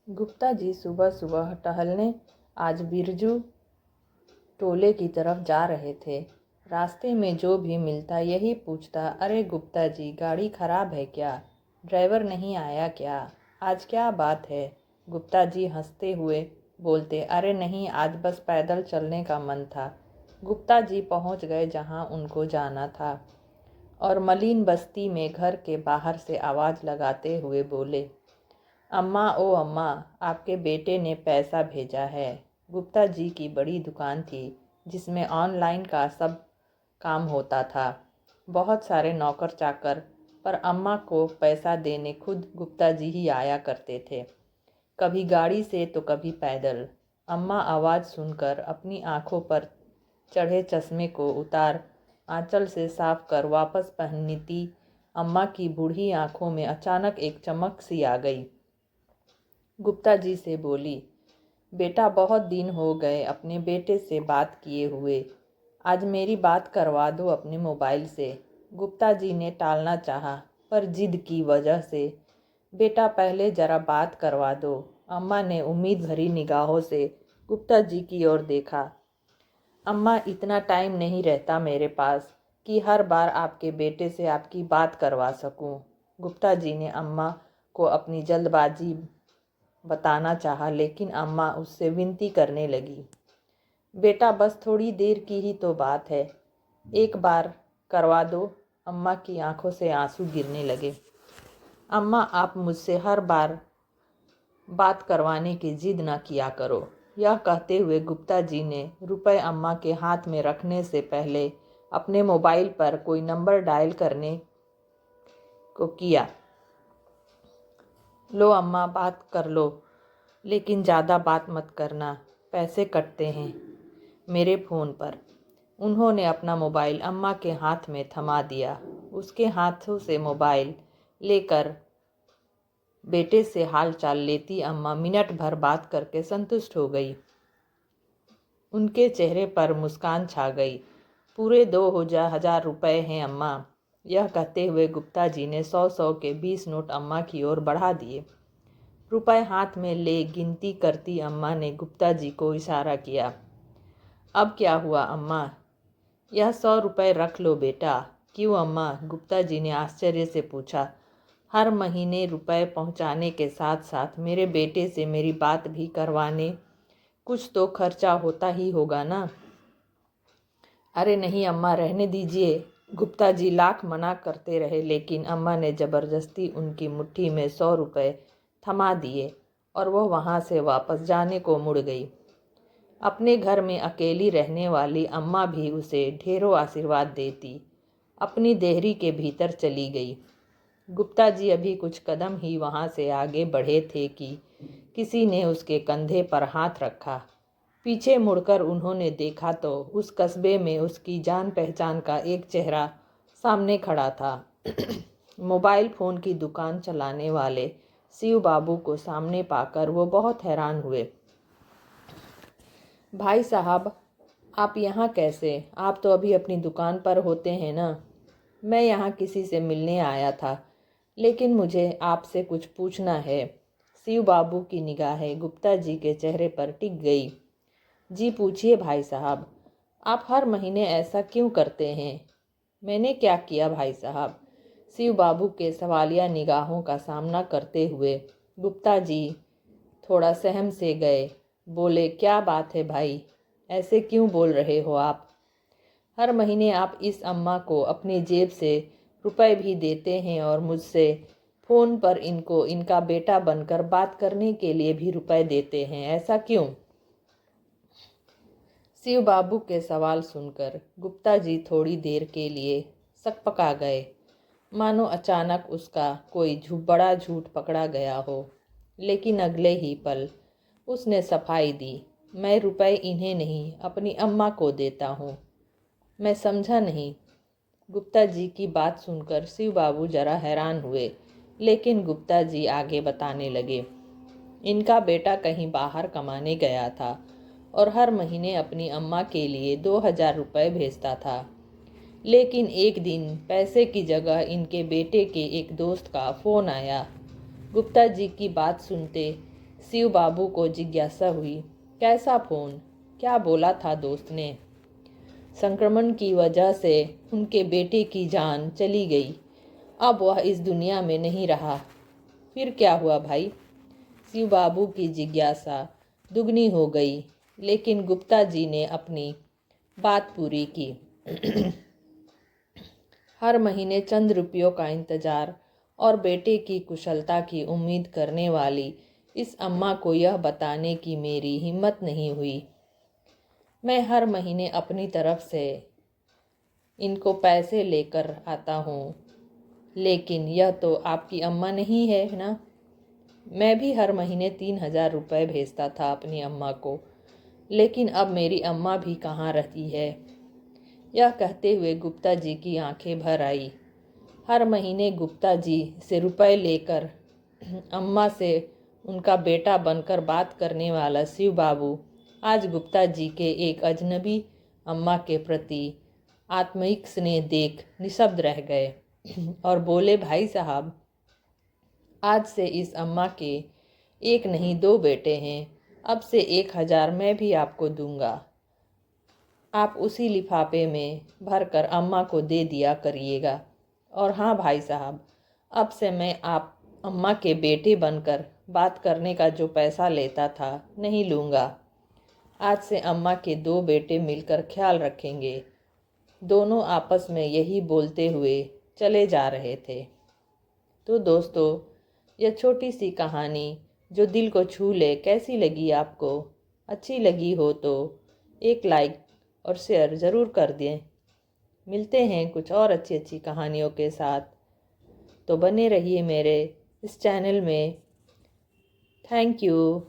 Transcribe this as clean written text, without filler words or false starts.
गुप्ता जी सुबह सुबह टहलने आज बिरजू टोले की तरफ जा रहे थे। रास्ते में जो भी मिलता यही पूछता, अरे गुप्ता जी, गाड़ी खराब है क्या? ड्राइवर नहीं आया क्या? आज क्या बात है? गुप्ता जी हंसते हुए बोलते, अरे नहीं, आज बस पैदल चलने का मन था। गुप्ता जी पहुंच गए जहां उनको जाना था और मलिन बस्ती में घर के बाहर से आवाज़ लगाते हुए बोले, अम्मा, ओ अम्मा, आपके बेटे ने पैसा भेजा है। गुप्ता जी की बड़ी दुकान थी जिसमें ऑनलाइन का सब काम होता था। बहुत सारे नौकर चाकर, पर अम्मा को पैसा देने खुद गुप्ता जी ही आया करते थे, कभी गाड़ी से तो कभी पैदल। अम्मा आवाज़ सुनकर अपनी आंखों पर चढ़े चश्मे को उतार आंचल से साफ कर वापस पहनती अम्मा की बूढ़ी आंखों में अचानक एक चमक सी आ गई। गुप्ता जी से बोली, बेटा, बहुत दिन हो गए अपने बेटे से बात किए हुए। आज मेरी बात करवा दो अपने मोबाइल से। गुप्ता जी ने टालना चाहा, पर जिद की वजह से, बेटा पहले ज़रा बात करवा दो। अम्मा ने उम्मीद भरी निगाहों से गुप्ता जी की ओर देखा। अम्मा, इतना टाइम नहीं रहता मेरे पास कि हर बार आपके बेटे से आपकी बात करवा सकूं। गुप्ता जी ने अम्मा को अपनी जल्दबाजी बताना चाहा, लेकिन अम्मा उससे विनती करने लगी, बेटा बस थोड़ी देर की ही तो बात है, एक बार करवा दो। अम्मा की आंखों से आंसू गिरने लगे। अम्मा, आप मुझसे हर बार बात करवाने की जिद न किया करो। यह कहते हुए गुप्ता जी ने रुपए अम्मा के हाथ में रखने से पहले अपने मोबाइल पर कोई नंबर डायल करने को किया। लो अम्मा, बात कर लो, लेकिन ज़्यादा बात मत करना, पैसे कटते हैं मेरे फ़ोन पर। उन्होंने अपना मोबाइल अम्मा के हाथ में थमा दिया। उसके हाथों से मोबाइल लेकर बेटे से हाल चाल लेती अम्मा मिनट भर बात करके संतुष्ट हो गई। उनके चेहरे पर मुस्कान छा गई। पूरे 2,000 रुपये हैं अम्मा। यह कहते हुए गुप्ता जी ने 100 के 20 नोट अम्मा की ओर बढ़ा दिए। रुपए हाथ में ले गिनती करती अम्मा ने गुप्ता जी को इशारा किया। अब क्या हुआ अम्मा? यह 100 रुपये रख लो बेटा। क्यों अम्मा? गुप्ता जी ने आश्चर्य से पूछा। हर महीने रुपए पहुंचाने के साथ साथ मेरे बेटे से मेरी बात भी करवाने, कुछ तो खर्चा होता ही होगा ना। अरे नहीं अम्मा, रहने दीजिए। गुप्ता जी लाख मना करते रहे, लेकिन अम्मा ने ज़बरदस्ती उनकी मुट्ठी में 100 रुपये थमा दिए और वह वहाँ से वापस जाने को मुड़ गई। अपने घर में अकेली रहने वाली अम्मा भी उसे ढेरों आशीर्वाद देती अपनी देहरी के भीतर चली गई। गुप्ता जी अभी कुछ कदम ही वहाँ से आगे बढ़े थे कि किसी ने उसके कंधे पर हाथ रखा। पीछे मुड़कर उन्होंने देखा तो उस कस्बे में उसकी जान पहचान का एक चेहरा सामने खड़ा था। मोबाइल फ़ोन की दुकान चलाने वाले शिव बाबू को सामने पाकर वो बहुत हैरान हुए। भाई साहब, आप यहाँ कैसे? आप तो अभी अपनी दुकान पर होते हैं ना। मैं यहाँ किसी से मिलने आया था, लेकिन मुझे आपसे कुछ पूछना है। शिव बाबू की निगाहें गुप्ता जी के चेहरे पर टिक गई। जी पूछिए भाई साहब, आप हर महीने ऐसा क्यों करते हैं? मैंने क्या किया भाई साहब? शिव बाबू के सवालिया निगाहों का सामना करते हुए गुप्ता जी थोड़ा सहम से गए। बोले, क्या बात है भाई, ऐसे क्यों बोल रहे हो आप? हर महीने आप इस अम्मा को अपनी जेब से रुपए भी देते हैं और मुझसे फ़ोन पर इनको इनका बेटा बनकर बात करने के लिए भी रुपए देते हैं, ऐसा क्यों? शिव बाबू के सवाल सुनकर गुप्ता जी थोड़ी देर के लिए सकपका गए, मानो अचानक उसका कोई बड़ा झूठ पकड़ा गया हो। लेकिन अगले ही पल उसने सफाई दी, मैं रुपए इन्हें नहीं, अपनी अम्मा को देता हूँ। मैं समझा नहीं। गुप्ता जी की बात सुनकर शिव बाबू जरा हैरान हुए, लेकिन गुप्ता जी आगे बताने लगे। इनका बेटा कहीं बाहर कमाने गया था और हर महीने अपनी अम्मा के लिए 2,000 रुपये भेजता था। लेकिन एक दिन पैसे की जगह इनके बेटे के एक दोस्त का फ़ोन आया। गुप्ता जी की बात सुनते शिव बाबू को जिज्ञासा हुई, कैसा फ़ोन, क्या बोला था दोस्त ने? संक्रमण की वजह से उनके बेटे की जान चली गई, अब वह इस दुनिया में नहीं रहा। फिर क्या हुआ भाई? शिव बाबू की जिज्ञासा दुगनी हो गई, लेकिन गुप्ता जी ने अपनी बात पूरी की। हर महीने चंद रुपयों का इंतजार और बेटे की कुशलता की उम्मीद करने वाली इस अम्मा को यह बताने की मेरी हिम्मत नहीं हुई। मैं हर महीने अपनी तरफ से इनको पैसे लेकर आता हूँ, लेकिन यह तो आपकी अम्मा नहीं है ना। मैं भी हर महीने 3,000 रुपये भेजता था अपनी अम्मा को, लेकिन अब मेरी अम्मा भी कहाँ रहती है। यह कहते हुए गुप्ता जी की आंखें भर आई। हर महीने गुप्ता जी से रुपए लेकर अम्मा से उनका बेटा बनकर बात करने वाला शिव बाबू आज गुप्ता जी के एक अजनबी अम्मा के प्रति आत्मिक स्नेह देख निशब्द रह गए और बोले, भाई साहब, आज से इस अम्मा के एक नहीं 2 बेटे हैं। अब से 1,000 मैं भी आपको दूंगा। आप उसी लिफाफे में भरकर अम्मा को दे दिया करिएगा। और हाँ भाई साहब, अब से मैं आप अम्मा के बेटे बनकर बात करने का जो पैसा लेता था नहीं लूँगा। आज से अम्मा के 2 बेटे मिलकर ख्याल रखेंगे। दोनों आपस में यही बोलते हुए चले जा रहे थे। तो दोस्तों, यह छोटी सी कहानी जो दिल को छू ले कैसी लगी आपको? अच्छी लगी हो तो एक लाइक और शेयर ज़रूर कर दें। मिलते हैं कुछ और अच्छी अच्छी कहानियों के साथ, तो बने रहिए मेरे इस चैनल में। Thank you.